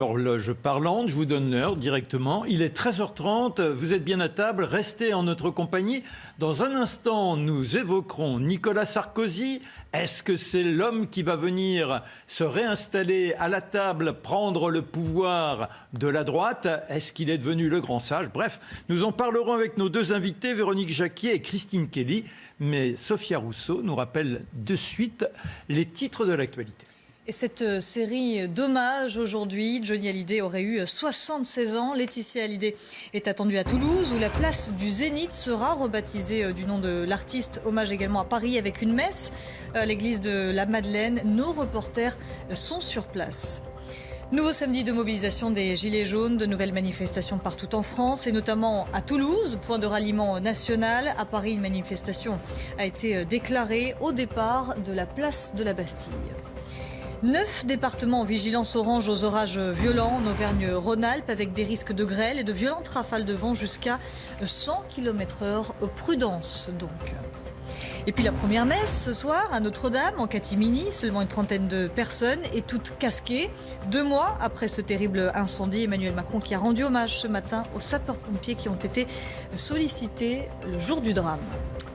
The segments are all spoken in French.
Horloge parlante, je vous donne l'heure directement. Il est 13h30, vous êtes bien à table, restez en notre compagnie. Dans un instant, nous évoquerons Nicolas Sarkozy. Est-ce que c'est l'homme qui va venir se réinstaller à la table, prendre le pouvoir de la droite? Est-ce qu'il est devenu le grand sage? Bref, nous en parlerons avec nos deux invités, Véronique Jacquier et Christine Kelly. Mais Sophia Rousseau nous rappelle de suite les titres de l'actualité. Et cette série d'hommages aujourd'hui, Johnny Hallyday aurait eu 76 ans. Laetitia Hallyday est attendue à Toulouse, où la place du Zénith sera rebaptisée du nom de l'artiste. Hommage également à Paris avec une messe à l'église de la Madeleine. Nos reporters sont sur place. Nouveau samedi de mobilisation des Gilets jaunes, de nouvelles manifestations partout en France et notamment à Toulouse, point de ralliement national. À Paris, une manifestation a été déclarée au départ de la place de la Bastille. 9 départements en vigilance orange aux orages violents en Auvergne-Rhône-Alpes avec des risques de grêle et de violentes rafales de vent jusqu'à 100 km/h. Prudence donc. Et puis la première messe ce soir à Notre-Dame en catimini, seulement une trentaine de personnes et toutes casquées. 2 mois après ce terrible incendie, Emmanuel Macron qui a rendu hommage ce matin aux sapeurs-pompiers qui ont été sollicités le jour du drame.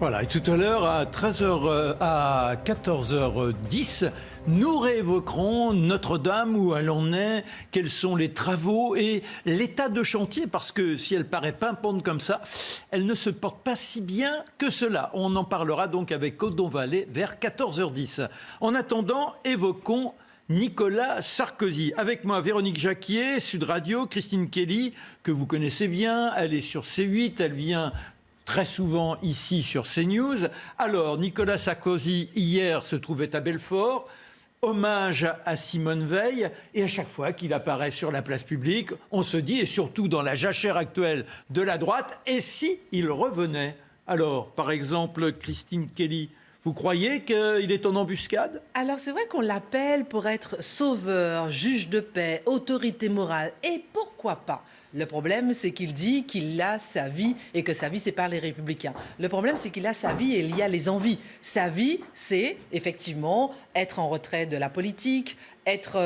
Voilà, et tout à l'heure, à 14h10, nous réévoquerons Notre-Dame, où elle en est, quels sont les travaux et l'état de chantier, parce que si elle paraît pimpante comme ça, elle ne se porte pas si bien que cela. On en parlera donc avec Odon Vallée vers 14h10. En attendant, évoquons Nicolas Sarkozy. Avec moi, Véronique Jacquier, Sud Radio, Christine Kelly, que vous connaissez bien, elle est sur C8, elle vient très souvent ici sur CNews. Alors, Nicolas Sarkozy, hier, se trouvait à Belfort. Hommage à Simone Veil. Et à chaque fois qu'il apparaît sur la place publique, on se dit, et surtout dans la jachère actuelle de la droite, et si il revenait? Alors, par exemple, Christine Kelly, vous croyez qu'il est en embuscade? Alors c'est vrai qu'on l'appelle pour être sauveur, juge de paix, autorité morale, et pourquoi pas? Le problème, c'est qu'il dit qu'il a sa vie et que sa vie, c'est par les Républicains. Le problème, c'est qu'il a sa vie et il y a les envies. Sa vie, c'est effectivement être en retrait de la politique, être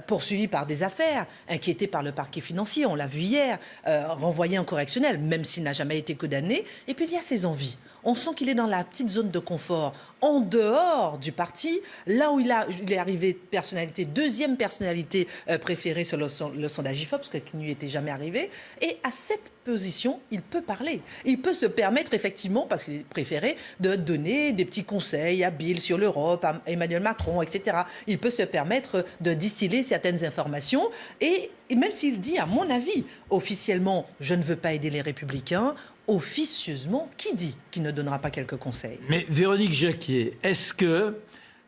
poursuivi par des affaires, inquiété par le parquet financier, on l'a vu hier, renvoyé en correctionnel, même s'il n'a jamais été condamné. Et puis il y a ses envies. On sent qu'il est dans la petite zone de confort, en dehors du parti, là où il est arrivé personnalité, deuxième personnalité préférée sur le sondage IFOP, parce qu'il n'y était jamais arrivé. Et à cette position, il peut parler. Il peut se permettre effectivement, parce qu'il est préféré, de donner des petits conseils à Bill sur l'Europe, à Emmanuel Macron, etc. Il peut se permettre de distiller certaines informations. Et même s'il dit, à mon avis, officiellement, je ne veux pas aider les Républicains, officieusement, qui dit qu'il ne donnera pas quelques conseils? Mais Véronique Jacquier, est-ce que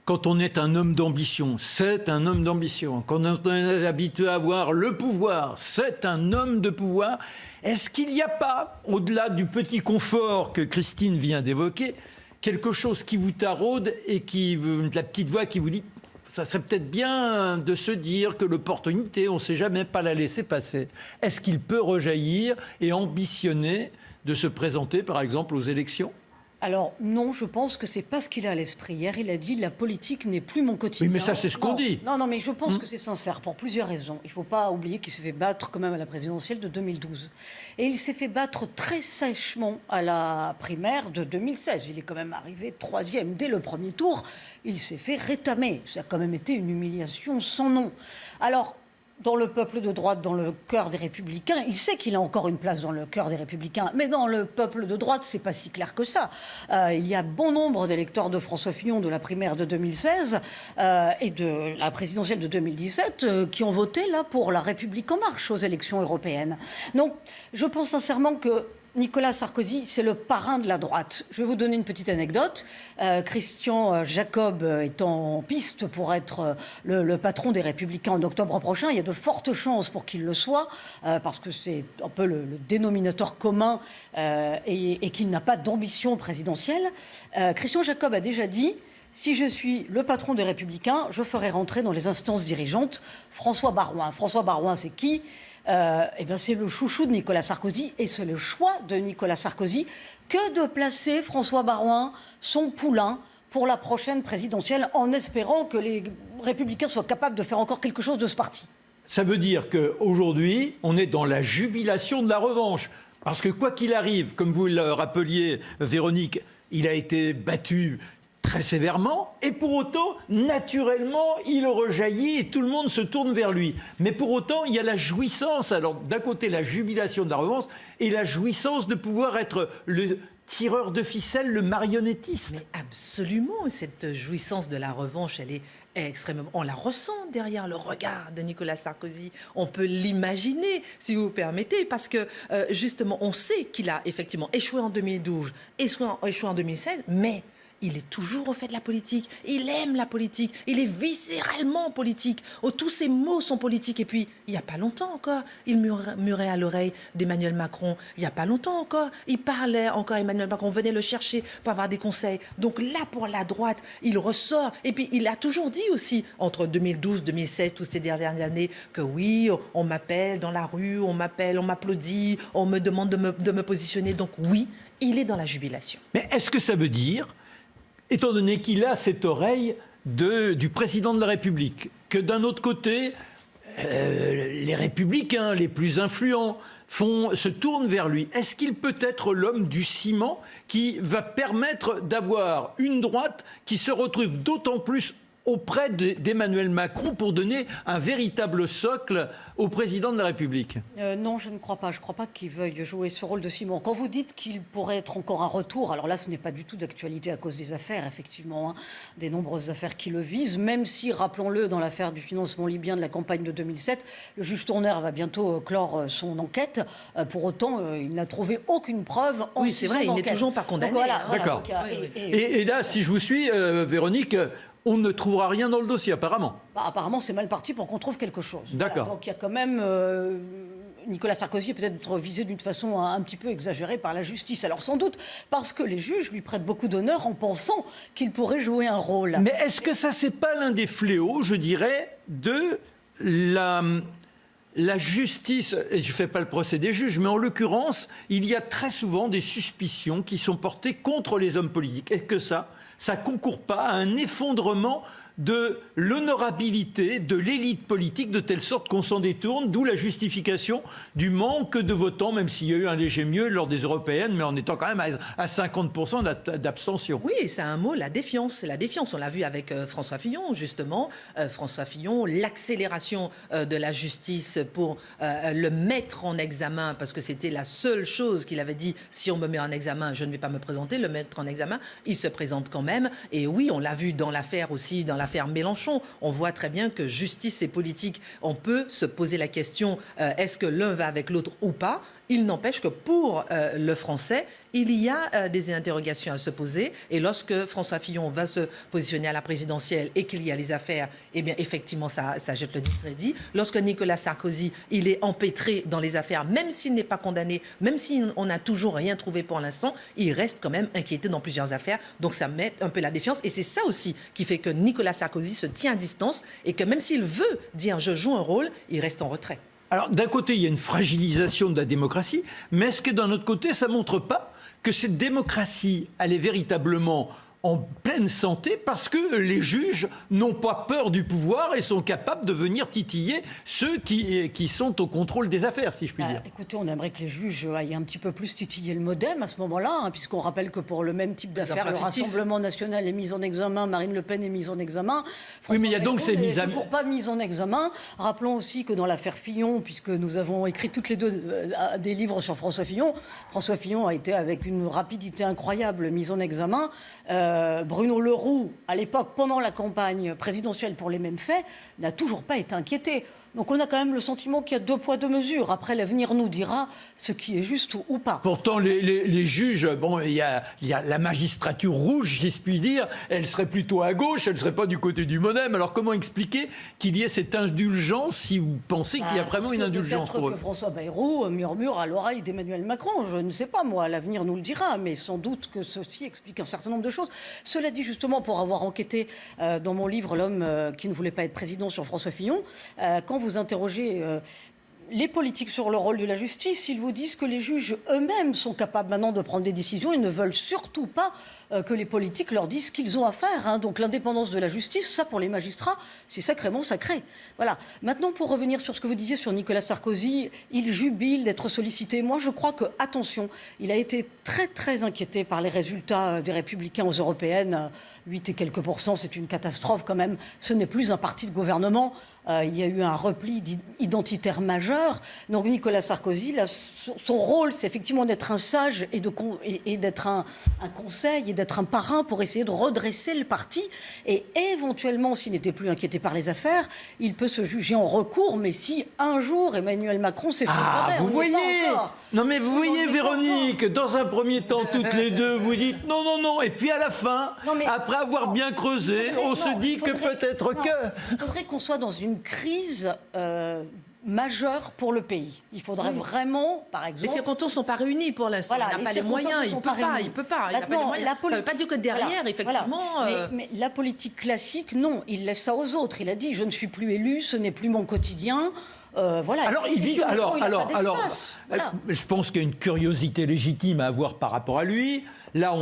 quand on est un homme d'ambition, c'est un homme d'ambition, quand on est habitué à avoir le pouvoir, c'est un homme de pouvoir, est-ce qu'il n'y a pas, au-delà du petit confort que Christine vient d'évoquer, quelque chose qui vous taraude et la petite voix qui vous dit ça serait peut-être bien de se dire que l'opportunité, on ne sait jamais, pas la laisser passer. Est-ce qu'il peut rejaillir et ambitionner de se présenter, par exemple, aux élections? Alors non, je pense que c'est pas ce qu'il a à l'esprit. Hier, il a dit la politique n'est plus mon quotidien. Oui, mais ça, c'est ce qu'on dit. Non, mais je pense que c'est sincère pour plusieurs raisons. Il ne faut pas oublier qu'il s'est fait battre quand même à la présidentielle de 2012. Et il s'est fait battre très sèchement à la primaire de 2016. Il est quand même arrivé 3e dès le premier tour. Il s'est fait rétamer. Ça a quand même été une humiliation sans nom. Alors, dans le peuple de droite, dans le cœur des Républicains, il sait qu'il a encore une place dans le cœur des Républicains. Mais dans le peuple de droite, c'est pas si clair que ça. Il y a bon nombre d'électeurs de François Fillon de la primaire de 2016 et de la présidentielle de 2017 qui ont voté là pour La République en marche aux élections européennes. Donc, je pense sincèrement que Nicolas Sarkozy, c'est le parrain de la droite. Je vais vous donner une petite anecdote. Christian Jacob est en piste pour être le patron des Républicains en octobre prochain. Il y a de fortes chances pour qu'il le soit, parce que c'est un peu le dénominateur commun et qu'il n'a pas d'ambition présidentielle. Christian Jacob a déjà dit: si je suis le patron des Républicains, je ferai rentrer dans les instances dirigeantes François Baroin. François Baroin, c'est qui ? C'est le chouchou de Nicolas Sarkozy et c'est le choix de Nicolas Sarkozy que de placer François Baroin, son poulain, pour la prochaine présidentielle, en espérant que les Républicains soient capables de faire encore quelque chose de ce parti. Ça veut dire qu'aujourd'hui, on est dans la jubilation de la revanche. Parce que quoi qu'il arrive, comme vous le rappeliez, Véronique, il a été battu très sévèrement, et pour autant, naturellement, il rejaillit et tout le monde se tourne vers lui. Mais pour autant, il y a la jouissance. Alors, d'un côté, la jubilation de la revanche et la jouissance de pouvoir être le tireur de ficelle, le marionnettiste. Mais absolument, cette jouissance de la revanche, elle est extrêmement... On la ressent derrière le regard de Nicolas Sarkozy. On peut l'imaginer, si vous permettez, parce que justement, on sait qu'il a effectivement échoué en 2012, échoué en 2016, mais... il est toujours au fait de la politique, il aime la politique, il est viscéralement politique. Oh, tous ses mots sont politiques. Et puis, il n'y a pas longtemps encore, il murmurait à l'oreille d'Emmanuel Macron. Il n'y a pas longtemps encore, il parlait encore à Emmanuel Macron, venait le chercher pour avoir des conseils. Donc là, pour la droite, il ressort. Et puis, il a toujours dit aussi, entre 2012, 2016, toutes ces dernières années, que oui, on m'appelle dans la rue, on m'appelle, on m'applaudit, on me demande de me positionner. Donc oui, il est dans la jubilation. Mais est-ce que ça veut dire, étant donné qu'il a cette oreille du président de la République, que d'un autre côté, les républicains les plus influents se tournent vers lui, est-ce qu'il peut être l'homme du ciment qui va permettre d'avoir une droite qui se retrouve d'autant plus auprès d'Emmanuel Macron pour donner un véritable socle au président de la République? Non, je ne crois pas. Je ne crois pas qu'il veuille jouer ce rôle de ciment. Quand vous dites qu'il pourrait être encore un retour, alors là, ce n'est pas du tout d'actualité à cause des affaires, effectivement, des nombreuses affaires qui le visent, même si, rappelons-le, dans l'affaire du financement libyen de la campagne de 2007, le juge Tournaire va bientôt clore son enquête. Pour autant, il n'a trouvé aucune preuve en Oui, c'est vrai, il n'est toujours pas condamné. Donc, voilà, D'accord. donc, Et là, si je vous suis, Véronique, on ne trouvera rien dans le dossier, apparemment. Apparemment, c'est mal parti pour qu'on trouve quelque chose. D'accord. Voilà, donc il y a quand même... Nicolas Sarkozy est peut-être visé d'une façon un petit peu exagérée par la justice. Alors sans doute parce que les juges lui prêtent beaucoup d'honneur en pensant qu'il pourrait jouer un rôle. Mais est-ce que ça, c'est pas l'un des fléaux, je dirais, de la justice, et je ne fais pas le procès des juges, mais en l'occurrence, il y a très souvent des suspicions qui sont portées contre les hommes politiques. Et que ça concourt pas à un effondrement de l'honorabilité de l'élite politique, de telle sorte qu'on s'en détourne, d'où la justification du manque de votants, même s'il y a eu un léger mieux lors des européennes, mais en étant quand même à 50% d'abstention. Oui, c'est un mot, la défiance. C'est la défiance. On l'a vu avec François Fillon, justement. François Fillon, l'accélération de la justice pour le mettre en examen, parce que c'était la seule chose qu'il avait dit, si on me met en examen, je ne vais pas me présenter, le mettre en examen. Il se présente quand même. Et oui, on l'a vu dans l'affaire aussi, dans l'affaire Mélenchon. On voit très bien que justice et politique, on peut se poser la question, est-ce que l'un va avec l'autre ou pas? Il n'empêche que pour le français, il y a des interrogations à se poser. Et lorsque François Fillon va se positionner à la présidentielle et qu'il y a les affaires, eh bien, effectivement, ça jette le discrédit. Lorsque Nicolas Sarkozy, il est empêtré dans les affaires, même s'il n'est pas condamné, même si on n'a toujours rien trouvé pour l'instant, il reste quand même inquiété dans plusieurs affaires. Donc, ça met un peu la défiance. Et c'est ça aussi qui fait que Nicolas Sarkozy se tient à distance et que même s'il veut dire « je joue un rôle », il reste en retrait. Alors, d'un côté, il y a une fragilisation de la démocratie, mais est-ce que d'un autre côté, ça ne montre pas que cette démocratie, elle est véritablement en pleine santé parce que les juges n'ont pas peur du pouvoir et sont capables de venir titiller ceux qui sont au contrôle des affaires, si je puis dire. Écoutez, on aimerait que les juges aillent un petit peu plus titiller le modem à ce moment-là, hein, puisqu'on rappelle que pour le même type d'affaires, le Rassemblement national est mis en examen, Marine Le Pen est mise en examen. Oui, mais il y a donc ces mises à... toujours pas mise en examen. Rappelons aussi que dans l'affaire Fillon, puisque nous avons écrit toutes les deux des livres sur François Fillon a été avec une rapidité incroyable mise en examen. Bruno Le Roux, à l'époque, pendant la campagne présidentielle pour les mêmes faits, n'a toujours pas été inquiété. Donc on a quand même le sentiment qu'il y a deux poids, deux mesures. Après, l'avenir nous dira ce qui est juste ou pas. Pourtant, les juges, bon, il y a la magistrature rouge, si je puis dire, elle serait plutôt à gauche, elle ne serait pas du côté du modem. Alors comment expliquer qu'il y ait cette indulgence, si vous pensez qu'il y a vraiment une indulgence pour eux? Peut-être que François Bayrou murmure à l'oreille d'Emmanuel Macron. Je ne sais pas, moi, l'avenir nous le dira, mais sans doute que ceci explique un certain nombre de choses. Cela dit, justement, pour avoir enquêté dans mon livre « L'homme qui ne voulait pas être président » sur François Fillon, quand vous interrogez les politiques sur le rôle de la justice, ils vous disent que les juges eux-mêmes sont capables maintenant de prendre des décisions. Ils ne veulent surtout pas que les politiques leur disent ce qu'ils ont à faire. Hein. Donc l'indépendance de la justice, ça pour les magistrats, c'est sacrément sacré. Voilà. Maintenant, pour revenir sur ce que vous disiez sur Nicolas Sarkozy, il jubile d'être sollicité. Moi, je crois que, attention, il a été très très inquiété par les résultats des Républicains aux Européennes. 8 et quelques %, c'est une catastrophe quand même. Ce n'est plus un parti de gouvernement. Il y a eu un repli identitaire majeur. Donc Nicolas Sarkozy, là, son rôle, c'est effectivement d'être un sage et d'être un conseil et d'être un parrain pour essayer de redresser le parti. Et éventuellement, s'il n'était plus inquiété par les affaires, il peut se juger en recours. Mais si un jour Emmanuel Macron s'est fait vous voyez. Non mais vous voyez, Véronique, dans un premier temps, toutes les deux, vous dites non, non, non. Et puis à la fin, après avoir bien creusé, on se dit que peut-être que... Il faudrait qu'on soit dans une crise majeure pour le pays. Il faudrait vraiment, par exemple... Les circonstances ne sont pas réunies pour l'instant. Voilà, il n'a pas les moyens, il ne peut pas. Il n'a pas les moyens. Ça ne veut pas dire que derrière, effectivement... Mais la politique classique, non, il laisse ça aux autres. Il a dit, je ne suis plus élu, ce n'est plus mon quotidien... voilà. Alors, je pense qu'il y a une curiosité légitime à avoir par rapport à lui. Là,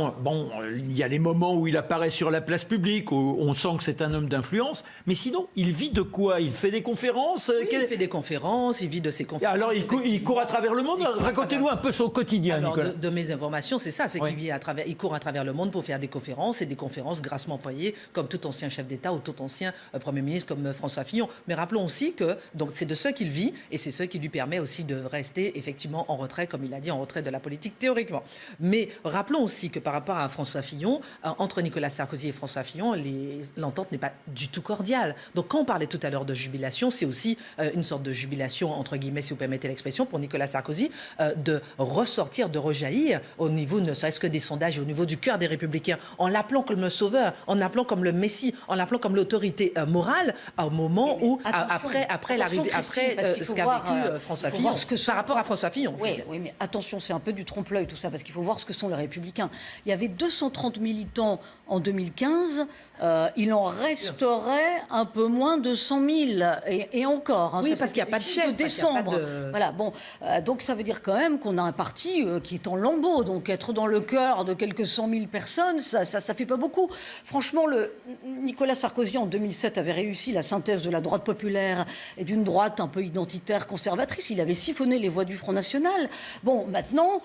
il y a les moments où il apparaît sur la place publique, où on sent que c'est un homme d'influence. Mais sinon, il vit de quoi? Il fait des conférences? Oui, il fait des conférences, il vit de ses conférences. Alors, il court à travers le monde. Racontez-nous un peu son quotidien, alors, Nicolas. De mes informations, c'est ça. C'est qu'il court à travers le monde pour faire des conférences, et des conférences grassement payées, comme tout ancien chef d'État ou tout ancien Premier ministre comme François Fillon. Mais rappelons aussi que c'est de ce qu'il vit, et c'est ce qui lui permet aussi de rester effectivement en retrait, comme il a dit, en retrait de la politique théoriquement. Mais rappelons aussi que par rapport à François Fillon, entre Nicolas Sarkozy et François Fillon, l'entente n'est pas du tout cordiale. Donc quand on parlait tout à l'heure de jubilation, c'est aussi une sorte de jubilation, entre guillemets, si vous permettez l'expression, pour Nicolas Sarkozy, de ressortir, de rejaillir au niveau, ne serait-ce que des sondages, au niveau du cœur des Républicains, en l'appelant comme le sauveur, en l'appelant comme le messie, en l'appelant comme l'autorité morale, au moment où, après l'arrivée, ce qu'a vécu François Fillon, par rapport à François Fillon. Oui, mais attention, c'est un peu du trompe-l'œil tout ça, parce qu'il faut voir ce que sont les Républicains. Il y avait 230 militants en 2015, il en resterait un peu moins de 100 000, et encore. Hein, oui, parce qu'il n'y a pas de chef. Décembre. Voilà, bon, donc ça veut dire quand même qu'on a un parti qui est en lambeaux, donc être dans le cœur de quelques 100 000 personnes, ça fait pas beaucoup. Franchement, Nicolas Sarkozy, en 2007, avait réussi la synthèse de la droite populaire et d'une droite un peu identitaire, conservatrice. Il avait siphonné les voix du Front National. Bon, maintenant,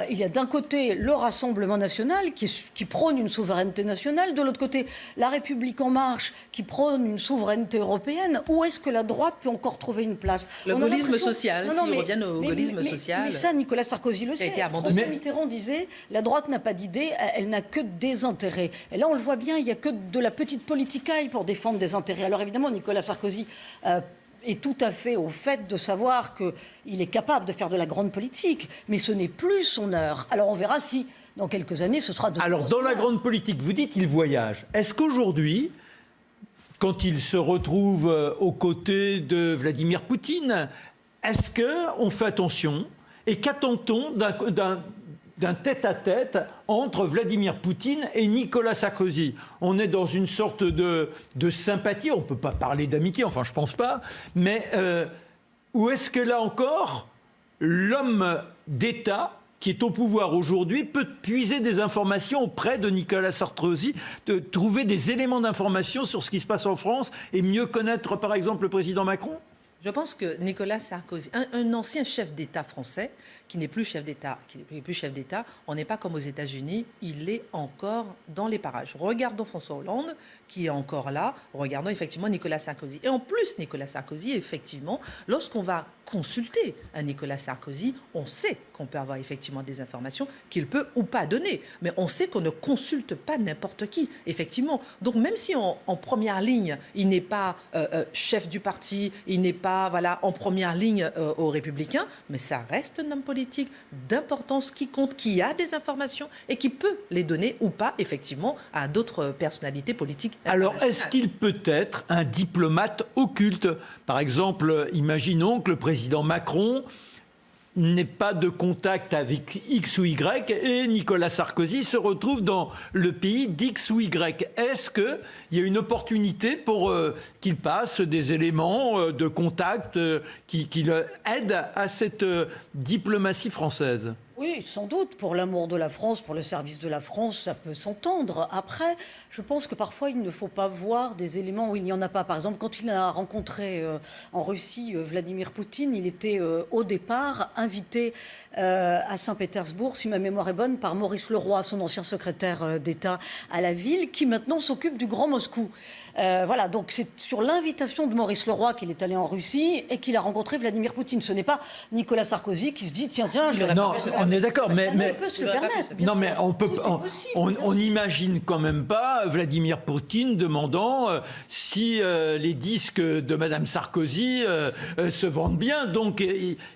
il y a d'un côté le Rassemblement national qui prône une souveraineté nationale, de l'autre côté la République en marche qui prône une souveraineté européenne. Où est-ce que la droite peut encore trouver une place? Le gaullisme social, si on revient au gaullisme social. Mais ça, Nicolas Sarkozy le sait. François Mitterrand disait, la droite n'a pas d'idée, elle n'a que des intérêts. Et là, on le voit bien, il n'y a que de la petite politicaille pour défendre des intérêts. Alors évidemment, Nicolas Sarkozy... est tout à fait au fait de savoir qu'il est capable de faire de la grande politique, mais ce n'est plus son heure. Alors on verra si, dans quelques années, ce sera de... Alors, dans la grande politique, vous dites il voyage. Est-ce qu'aujourd'hui, quand il se retrouve aux côtés de Vladimir Poutine, est-ce qu'on fait attention? Et qu'attend-on d'un tête-à-tête entre Vladimir Poutine et Nicolas Sarkozy? On est dans une sorte de sympathie, on ne peut pas parler d'amitié, enfin je ne pense pas, mais où est-ce que là encore, l'homme d'État qui est au pouvoir aujourd'hui peut puiser des informations auprès de Nicolas Sarkozy, de trouver des éléments d'information sur ce qui se passe en France et mieux connaître par exemple le président Macron? Je pense que Nicolas Sarkozy, un ancien chef d'État français, qui n'est plus chef d'État, on n'est pas comme aux États-Unis, il est encore dans les parages. Regardons François Hollande, qui est encore là, regardons effectivement Nicolas Sarkozy. Et en plus, Nicolas Sarkozy, effectivement, lorsqu'on va consulter un Nicolas Sarkozy, on sait qu'on peut avoir effectivement des informations qu'il peut ou pas donner. Mais on sait qu'on ne consulte pas n'importe qui, effectivement. Donc même si en première ligne, il n'est pas chef du parti, il n'est pas en première ligne aux Républicains, mais ça reste un homme politique d'importance qui compte, qui a des informations et qui peut les donner ou pas, effectivement, à d'autres personnalités politiques. Alors, est-ce qu'il peut être un diplomate occulte? Par exemple, imaginons que le président Macron n'ait pas de contact avec X ou Y et Nicolas Sarkozy se retrouve dans le pays d'X ou Y. Est-ce qu'il y a une opportunité pour qu'il passe des éléments de contact qui le aident à cette diplomatie française ? Oui, sans doute. Pour l'amour de la France, pour le service de la France, ça peut s'entendre. Après, je pense que parfois, il ne faut pas voir des éléments où il n'y en a pas. Par exemple, quand il a rencontré en Russie Vladimir Poutine, il était au départ invité à Saint-Pétersbourg, si ma mémoire est bonne, par Maurice Leroy, son ancien secrétaire d'État à la ville, qui maintenant s'occupe du Grand Moscou. Voilà, donc c'est sur l'invitation de Maurice Leroy qu'il est allé en Russie et qu'il a rencontré Vladimir Poutine. Ce n'est pas Nicolas Sarkozy qui se dit tiens, je vais... Non, on est d'accord, mais on peut se le permettre. non, mais on n'imagine quand même pas Vladimir Poutine demandant si les disques de Madame Sarkozy se vendent bien. Donc,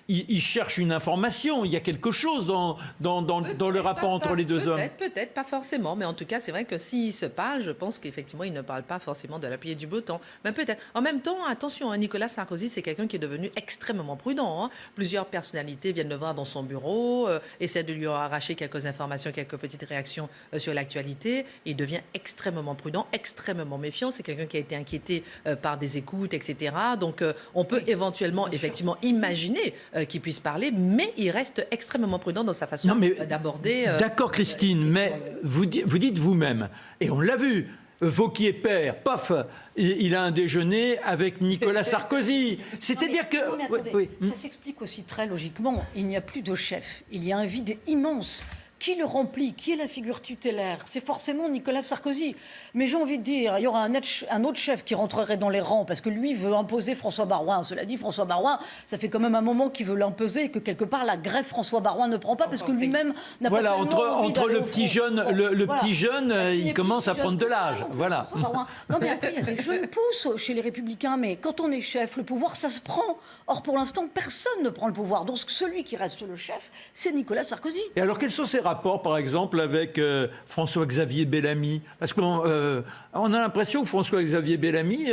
il cherche une information. Il y a quelque chose dans le rapport entre les deux hommes. Peut-être, pas forcément. Mais en tout cas, c'est vrai que s'ils se parlent, je pense qu'effectivement, ils ne parlent pas forcément de la pluie et du beau temps. Mais peut-être. En même temps, attention, hein, Nicolas Sarkozy, c'est quelqu'un qui est devenu extrêmement prudent. Hein. Plusieurs personnalités viennent le voir dans son bureau, essaient de lui arracher quelques informations, quelques petites réactions sur l'actualité. Il devient extrêmement prudent, extrêmement méfiant. C'est quelqu'un qui a été inquiété par des écoutes, etc. Donc, on peut éventuellement, effectivement, imaginer qu'il puisse parler, mais il reste extrêmement prudent dans sa façon d'aborder. D'accord, Christine, mais vous dites vous-même, et on l'a vu, Wauquiez père, paf, il a un déjeuner avec Nicolas Sarkozy. C'est-à-dire que... Non, mais attendez, ça s'explique aussi très logiquement. Il n'y a plus de chef. Il y a un vide immense. Qui le remplit? Qui est la figure tutélaire? C'est forcément Nicolas Sarkozy. Mais j'ai envie de dire, il y aura un autre chef qui rentrerait dans les rangs parce que lui veut imposer François Baroin. Cela dit, François Baroin, ça fait quand même un moment qu'il veut l'imposer et que quelque part la greffe François Baroin ne prend pas parce que lui-même n'a pas tellement envie entre d'aller le au petit front. jeune, le petit jeune, il commence à prendre de l'âge. Voilà. Non mais après, il y a des jeunes pousses chez les Républicains, mais quand on est chef, le pouvoir, ça se prend. Or, pour l'instant, personne ne prend le pouvoir. Donc, celui qui reste le chef, c'est Nicolas Sarkozy. Et alors, quels sont ses rapports, par exemple, avec François-Xavier Bellamy? Parce qu'on a l'impression que François-Xavier Bellamy...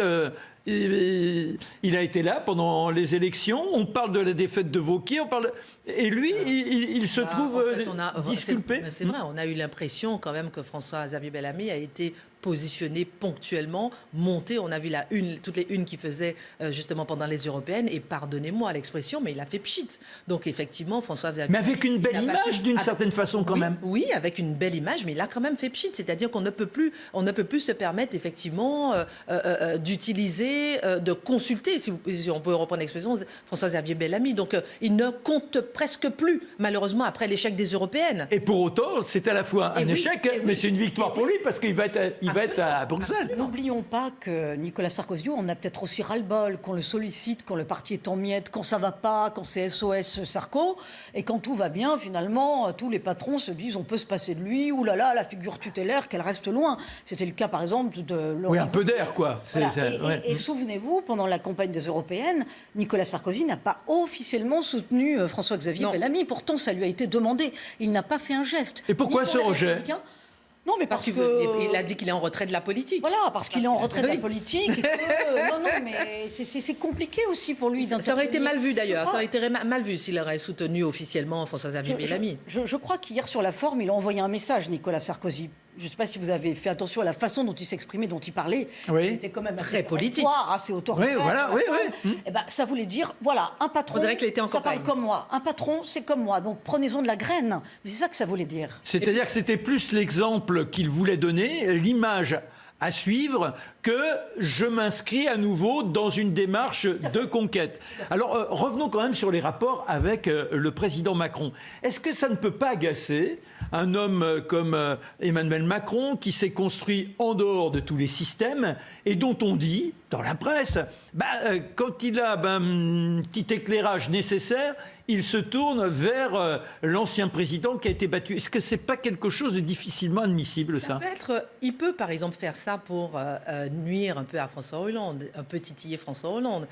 il a été là pendant les élections. On parle de la défaite de Wauquiez, et lui, il se trouve disculpé. C'est vrai, on a eu l'impression quand même que François-Xavier Bellamy a été positionné ponctuellement, monté. On a vu toutes les unes qu'il faisait justement pendant les européennes. Et pardonnez-moi l'expression, mais il a fait pchit. Donc effectivement, François-Xavier. Mais avec une belle image, d'une certaine façon, quand même. Oui, avec une belle image, mais il a quand même fait pchit. C'est-à-dire qu'on ne peut plus se permettre effectivement d'utiliser, de consulter, si on peut reprendre l'expression, François-Xavier Bellamy. Donc il ne compte presque plus, malheureusement, après l'échec des européennes. Et pour autant, c'est à la fois un échec, mais c'est une victoire pour lui parce qu'il va être à Bruxelles. N'oublions pas que Nicolas Sarkozy, on a peut-être aussi ras-le-bol, qu'on le sollicite, quand le parti est en miettes, quand ça va pas, quand c'est SOS Sarko, et quand tout va bien, finalement, tous les patrons se disent on peut se passer de lui, oulala, la figure tutélaire, qu'elle reste loin. C'était le cas, par exemple, de... Oui, un peu d'air, quoi. Voilà. Et souvenez-vous, pendant la campagne des Européennes, Nicolas Sarkozy n'a pas officiellement soutenu François-Xavier Bellamy. Pourtant, ça lui a été demandé. Il n'a pas fait un geste. Et pourquoi ce rejet ? Non, mais parce qu'il a dit qu'il est en retrait de la politique. Voilà, parce qu'il est en retrait de la politique. Et que, non, mais c'est compliqué aussi pour lui. Ça aurait été mal vu d'ailleurs. Ça aurait été mal vu s'il aurait soutenu officiellement François-Xavier Bellamy. Je crois qu'hier, sur la forme, il a envoyé un message, Nicolas Sarkozy. Je ne sais pas si vous avez fait attention à la façon dont il s'exprimait, dont il parlait. Oui. C'était quand même très politique, assez autoritaire. Oui, voilà, oui. Et ben, ça voulait dire, voilà, un patron, on dirait qu'il était en ça campagne. parle comme moi. Un patron, c'est comme moi. Donc prenez-en de la graine. C'est ça que ça voulait dire. C'est-à-dire que c'était plus l'exemple qu'il voulait donner, l'image à suivre, que je m'inscris à nouveau dans une démarche de conquête. Alors, revenons quand même sur les rapports avec le président Macron. Est-ce que ça ne peut pas agacer un homme comme Emmanuel Macron, qui s'est construit en dehors de tous les systèmes et dont on dit, dans la presse, quand il a un petit éclairage nécessaire, il se tourne vers l'ancien président qui a été battu. Est-ce que ce n'est pas quelque chose de difficilement admissible, ça Il peut, par exemple, faire ça pour nuire un peu à François Hollande, un peu titiller François Hollande.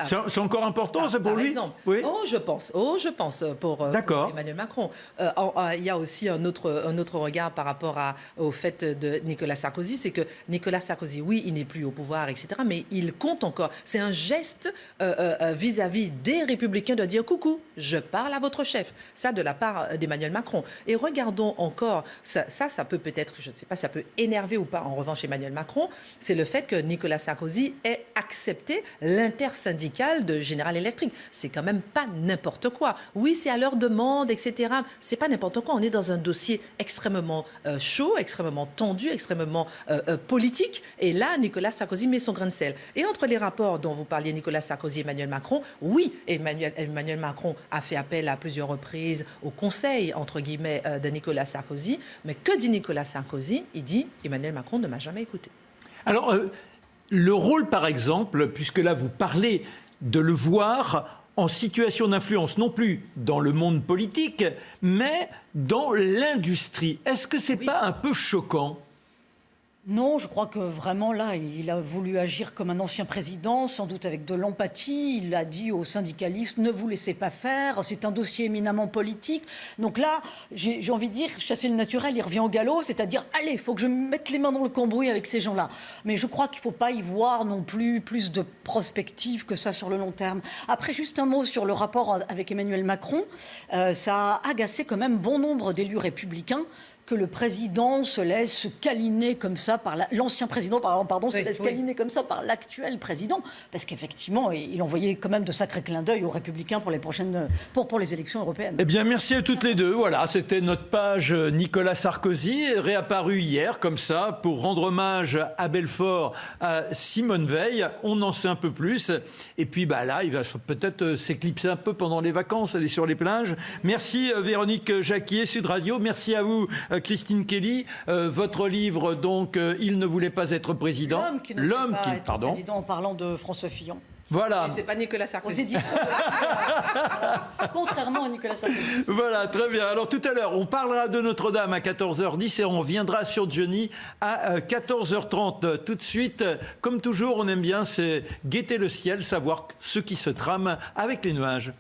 C'est encore important, ça, pour lui? Par exemple. Oui. Je pense, pour Emmanuel Macron. Il y a aussi un un autre regard par rapport au fait de Nicolas Sarkozy, c'est que Nicolas Sarkozy, oui, il n'est plus au pouvoir, etc., mais il compte encore. C'est un geste vis-à-vis des Républicains de dire « Coucou, je parle à votre chef ». Ça, de la part d'Emmanuel Macron. Et regardons encore, ça peut-être, je ne sais pas, ça peut énerver ou pas, en revanche, Emmanuel Macron, c'est le fait que Nicolas Sarkozy ait accepté l'intersyndicale de General Electric. C'est quand même pas n'importe quoi. Oui, c'est à leur demande, etc. C'est pas n'importe quoi. On est dans un dossier extrêmement chaud, extrêmement tendu, extrêmement politique. Et là, Nicolas Sarkozy met son grain de sel. Et entre les rapports dont vous parliez, Nicolas Sarkozy et Emmanuel Macron, oui, Emmanuel Macron a fait appel à plusieurs reprises au conseil, entre guillemets, de Nicolas Sarkozy. Mais que dit Nicolas Sarkozy? Il dit Emmanuel Macron ne m'a jamais écouté. Alors, le rôle, par exemple, puisque là, vous parlez de le voir en situation d'influence, non plus dans le monde politique, mais dans l'industrie. Est-ce que c'est pas un peu choquant ? Non, je crois que vraiment là, il a voulu agir comme un ancien président, sans doute avec de l'empathie. Il a dit aux syndicalistes, ne vous laissez pas faire, c'est un dossier éminemment politique. Donc là, j'ai envie de dire, chasser le naturel, il revient au galop, c'est-à-dire, allez, il faut que je mette les mains dans le cambouis avec ces gens-là. Mais je crois qu'il ne faut pas y voir non plus de prospective que ça sur le long terme. Après, juste un mot sur le rapport avec Emmanuel Macron. Ça a agacé quand même bon nombre d'élus républicains que le président se laisse câliner comme ça par l'ancien président, se laisse câliner comme ça par l'actuel président, parce qu'effectivement, il envoyait quand même de sacrés clins d'œil aux Républicains pour les élections européennes. Eh bien, merci à toutes les deux. Voilà, c'était notre page Nicolas Sarkozy, réapparue hier, comme ça, pour rendre hommage à Belfort, à Simone Veil. On en sait un peu plus. Et puis, là, il va peut-être s'éclipser un peu pendant les vacances, aller sur les plages. Merci Véronique Jacquier, Sud Radio. Merci à vous, Christine Kelly. Votre livre, donc, Il ne voulait pas être président. L'homme qui être président, en parlant de François Fillon. Voilà. Mais c'est pas Nicolas Sarkozy. Aux éditions. Contrairement à Nicolas Sarkozy. Voilà, très bien. Alors tout à l'heure, on parlera de Notre-Dame à 14h10 et on reviendra sur Johnny à 14h30. Tout de suite, comme toujours, on aime bien, c'est guetter le ciel, savoir ce qui se trame avec les nuages.